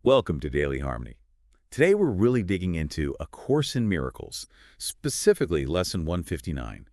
Welcome to Daily Harmony. Today we're really digging into A Course in Miracles, specifically Lesson 159.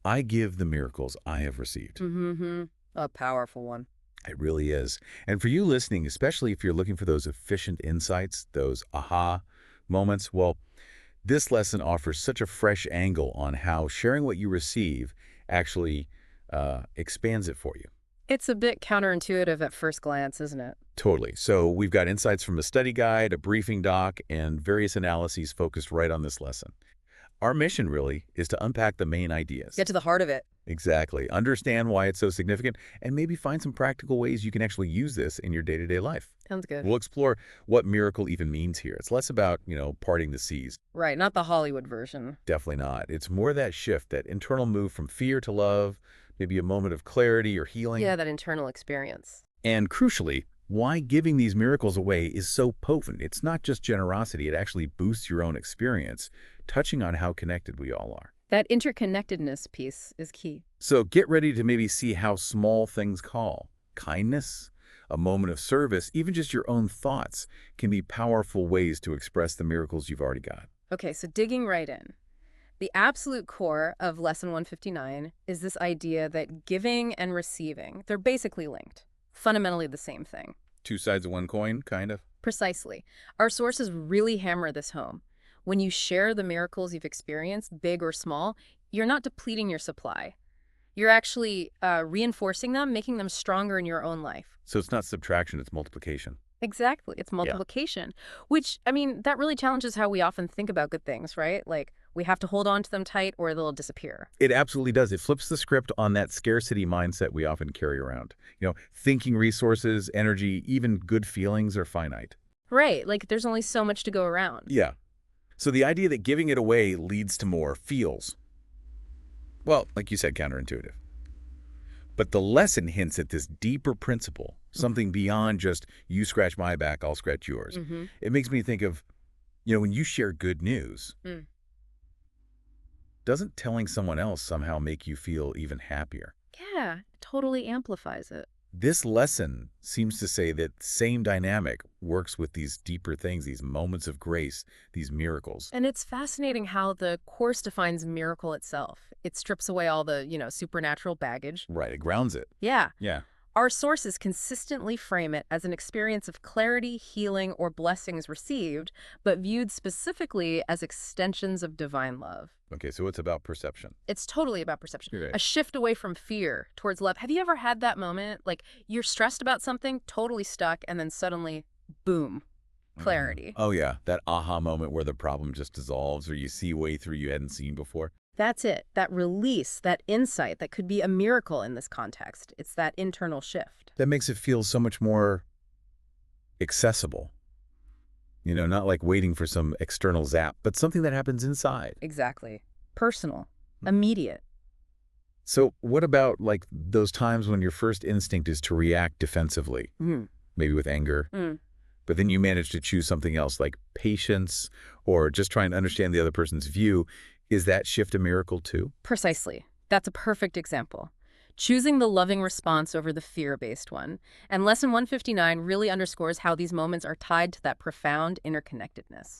I give the miracles I have received. Mm-hmm. A powerful one. It really is. And for you listening, especially if you're looking for those efficient insights, those aha moments, well, this lesson offers such a fresh angle on how sharing what you receive actually expands it for you. It's a bit counterintuitive at first glance, isn't it? Totally. So we've got insights from a study guide, a briefing doc, and various analyses focused right on this lesson. Our mission really is to unpack the main ideas. Get to the heart of it. Exactly. Understand why it's so significant, and maybe find some practical ways you can actually use this in your day-to-day life. Sounds good. We'll explore what miracle even means here. It's less about, parting the seas. Right, not the Hollywood version. Definitely not. It's more that shift, that internal move from fear to love, maybe a moment of clarity or healing. Yeah, that internal experience. And crucially, why giving these miracles away is so potent. It's not just generosity, it actually boosts your own experience, touching on how connected we all are. That interconnectedness piece is key. So get ready to maybe see how small things call. Kindness, a moment of service, even just your own thoughts can be powerful ways to express the miracles you've already got. Okay, so digging right in. The absolute core of Lesson 159 is this idea that giving and receiving, they're basically linked. Fundamentally the same thing. Two sides of one coin, kind of. Precisely. Our sources really hammer this home. When you share the miracles you've experienced, big or small, you're not depleting your supply. You're actually reinforcing them, making them stronger in your own life. So it's not subtraction, it's multiplication. Exactly. It's multiplication, which, that really challenges how we often think about good things, right? Like, we have to hold on to them tight or they'll disappear. It absolutely does. It flips the script on that scarcity mindset we often carry around. Thinking resources, energy, even good feelings are finite. Right. Like, there's only so much to go around. Yeah. So the idea that giving it away leads to more feels, well, like you said, counterintuitive. But the lesson hints at this deeper principle, something beyond just you scratch my back, I'll scratch yours. It makes me think of, when you share good news, doesn't telling someone else somehow make you feel even happier? Yeah, it totally amplifies it. This lesson seems to say that same dynamic works with these deeper things, these moments of grace, these miracles. And it's fascinating how the Course defines miracle itself. It strips away all the, supernatural baggage. Right, it grounds it. Yeah. Yeah. Our sources consistently frame it as an experience of clarity, healing, or blessings received, but viewed specifically as extensions of divine love. Okay, so it's about perception. It's totally about perception. Right. A shift away from fear towards love. Have you ever had that moment? Like, you're stressed about something, totally stuck, and then suddenly, boom, clarity. Oh, yeah, that aha moment where the problem just dissolves or you see a way through you hadn't seen before. That's it. That release, that insight, that could be a miracle in this context. It's that internal shift. That makes it feel so much more accessible. Not like waiting for some external zap, but something that happens inside. Exactly. Personal. Immediate. So what about like those times when your first instinct is to react defensively, maybe with anger, but then you manage to choose something else like patience or just trying to understand the other person's view? Is that shift a miracle too? Precisely. That's a perfect example. Choosing the loving response over the fear-based one. And Lesson 159 really underscores how these moments are tied to that profound interconnectedness.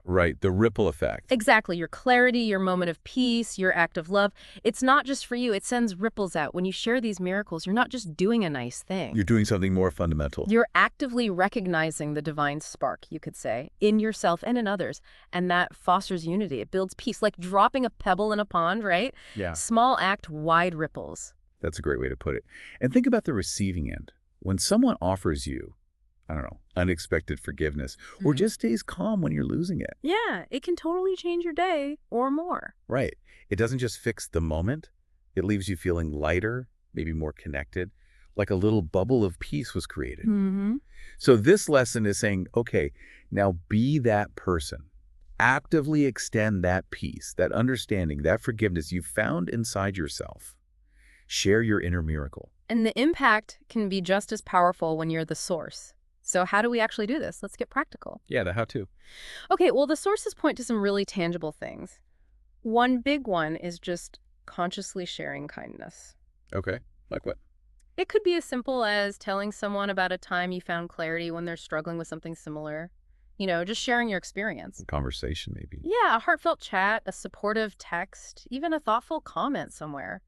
Right. The ripple effect. Exactly. Your clarity, your moment of peace, your act of love. It's not just for you. It sends ripples out. When you share these miracles, you're not just doing a nice thing. You're doing something more fundamental. You're actively recognizing the divine spark, you could say, in yourself and in others. And that fosters unity. It builds peace. Like dropping a pebble in a pond, right? Yeah. Small act, wide ripples. That's a great way to put it. And think about the receiving end. When someone offers you, unexpected forgiveness, or just stays calm when you're losing it. Yeah, it can totally change your day or more. Right. It doesn't just fix the moment. It leaves you feeling lighter, maybe more connected, like a little bubble of peace was created. So this lesson is saying, okay, now be that person. Actively extend that peace, that understanding, that forgiveness you found inside yourself. Share your inner miracle. And the impact can be just as powerful when you're the source. So how do we actually do this? Let's get practical. Yeah, the how-to. Okay, well, the sources point to some really tangible things. One big one is just consciously sharing kindness. Okay, like what? It could be as simple as telling someone about a time you found clarity when they're struggling with something similar. Just sharing your experience. Conversation, maybe. Yeah, a heartfelt chat, a supportive text, even a thoughtful comment somewhere.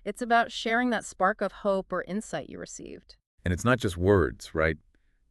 It's about sharing that spark of hope or insight you received. And it's not just words, right?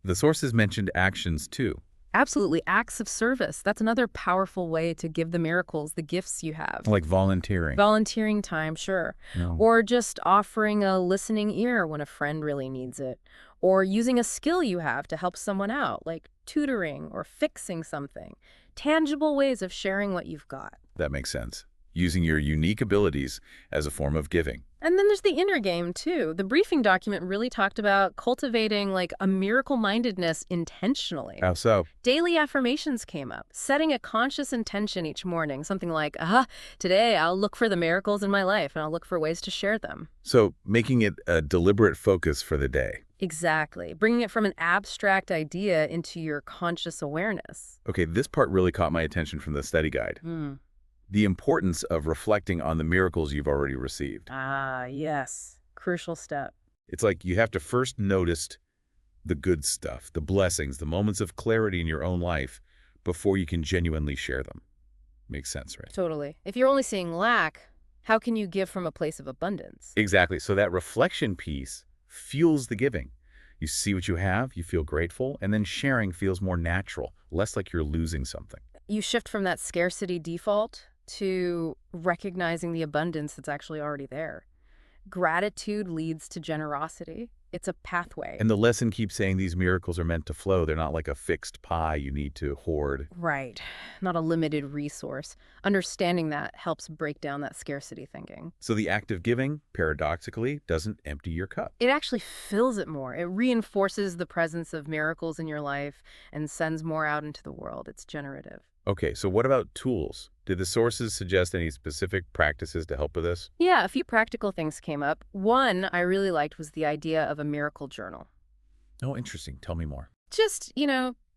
The sources mentioned actions too, Absolutely. Acts of service. That's another powerful way to give the miracles the gifts you have. like volunteering. Volunteering time, sure. No. Or just offering a listening ear when a friend really needs it. Or using a skill you have to help someone out, like tutoring or fixing something. Tangible ways of sharing what you've got. That makes sense. Using your unique abilities as a form of giving. And then there's the inner game, too. The briefing document really talked about cultivating like a miracle-mindedness intentionally. How so? Daily affirmations came up, setting a conscious intention each morning, something like, today I'll look for the miracles in my life and I'll look for ways to share them. So making it a deliberate focus for the day. Exactly. Bringing it from an abstract idea into your conscious awareness. Okay, this part really caught my attention from the study guide. The importance of reflecting on the miracles you've already received. Ah, yes. Crucial step. It's like you have to first notice the good stuff, the blessings, the moments of clarity in your own life before you can genuinely share them. Makes sense, right? Totally. If you're only seeing lack, how can you give from a place of abundance? Exactly. So that reflection piece fuels the giving. You see what you have, you feel grateful, and then sharing feels more natural, less like you're losing something. You shift from that scarcity default to recognizing the abundance that's actually already there. Gratitude leads to generosity. It's a pathway. And the lesson keeps saying these miracles are meant to flow. They're not like a fixed pie you need to hoard. Right. Not a limited resource. Understanding that helps break down that scarcity thinking. So the act of giving, paradoxically, doesn't empty your cup. It actually fills it more. It reinforces the presence of miracles in your life and sends more out into the world. It's generative. Okay, so what about tools? Did the sources suggest any specific practices to help with this? Yeah, a few practical things came up. One I really liked was the idea of a miracle journal. Oh, interesting. Tell me more. Just,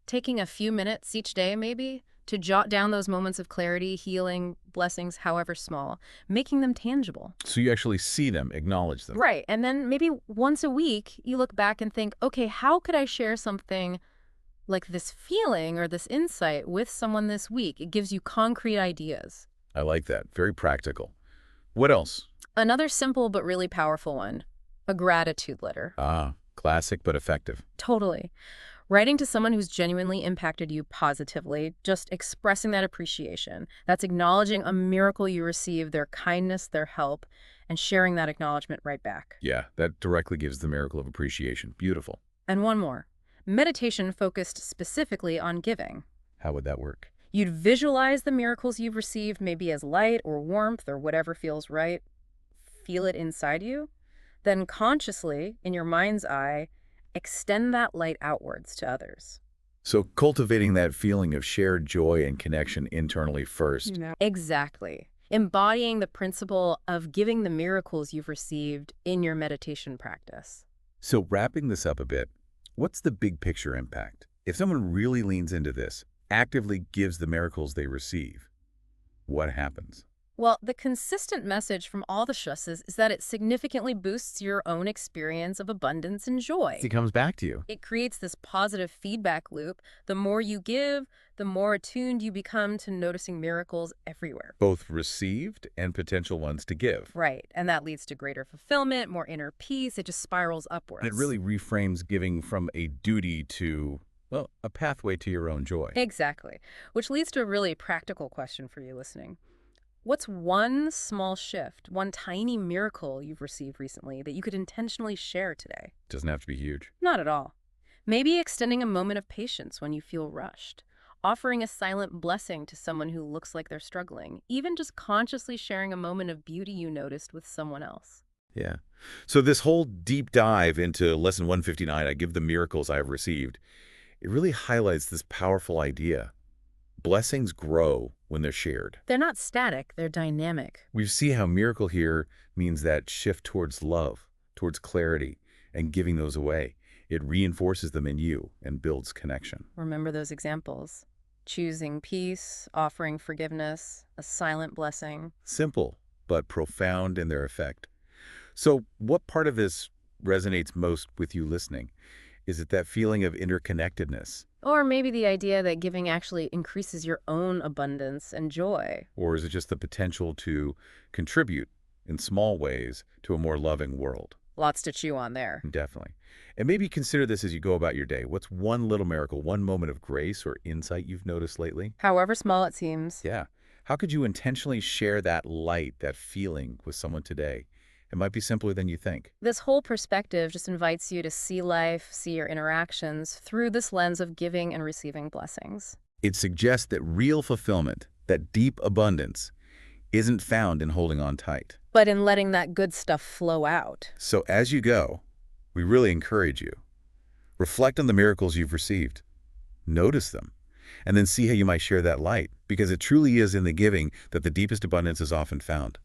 taking a few minutes each day maybe to jot down those moments of clarity, healing, blessings, however small, making them tangible. So you actually see them, acknowledge them. Right. And then maybe once a week, you look back and think, okay, how could I share something like this feeling or this insight with someone this week? It gives you concrete ideas. I like that. Very practical. What else? Another simple but really powerful one, a gratitude letter. Ah, classic but effective. Totally. Writing to someone who's genuinely impacted you positively, just expressing that appreciation. That's acknowledging a miracle you received, their kindness, their help, and sharing that acknowledgement right back. Yeah, that directly gives the miracle of appreciation. Beautiful. And one more. Meditation focused specifically on giving. How would that work? You'd visualize the miracles you've received maybe as light or warmth or whatever feels right. Feel it inside you. Then consciously, in your mind's eye, extend that light outwards to others. So cultivating that feeling of shared joy and connection internally first. Exactly. Embodying the principle of giving the miracles you've received in your meditation practice. So wrapping this up a bit, what's the big picture impact? If someone really leans into this, actively gives the miracles they receive, what happens? Well, the consistent message from all the sources is that it significantly boosts your own experience of abundance and joy. It comes back to you. It creates this positive feedback loop. The more you give, the more attuned you become to noticing miracles everywhere. Both received and potential ones to give. Right, and that leads to greater fulfillment, more inner peace. It just spirals upwards. And it really reframes giving from a duty to, well, a pathway to your own joy. Exactly, which leads to a really practical question for you listening. What's one small shift, one tiny miracle you've received recently that you could intentionally share today? Doesn't have to be huge. Not at all. Maybe extending a moment of patience when you feel rushed, offering a silent blessing to someone who looks like they're struggling, even just consciously sharing a moment of beauty you noticed with someone else. Yeah. So this whole deep dive into Lesson 159, I give the miracles I have received, it really highlights this powerful idea. Blessings grow when they're shared. They're not static, they're dynamic. We see how miracle here means that shift towards love, towards clarity, and giving those away. It reinforces them in you and builds connection. Remember those examples. Choosing peace, offering forgiveness, a silent blessing. Simple, but profound in their effect. So what part of this resonates most with you listening? Is it that feeling of interconnectedness? Or maybe the idea that giving actually increases your own abundance and joy. Or is it just the potential to contribute in small ways to a more loving world? Lots to chew on there. Definitely. And maybe consider this as you go about your day. What's one little miracle, one moment of grace or insight you've noticed lately? However small it seems. Yeah. How could you intentionally share that light, that feeling with someone today? It might be simpler than you think. This whole perspective just invites you to see life, see your interactions through this lens of giving and receiving blessings. It suggests that real fulfillment, that deep abundance, isn't found in holding on tight. But in letting that good stuff flow out. So as you go, we really encourage you. Reflect on the miracles you've received. Notice them. And then see how you might share that light, because it truly is in the giving that the deepest abundance is often found.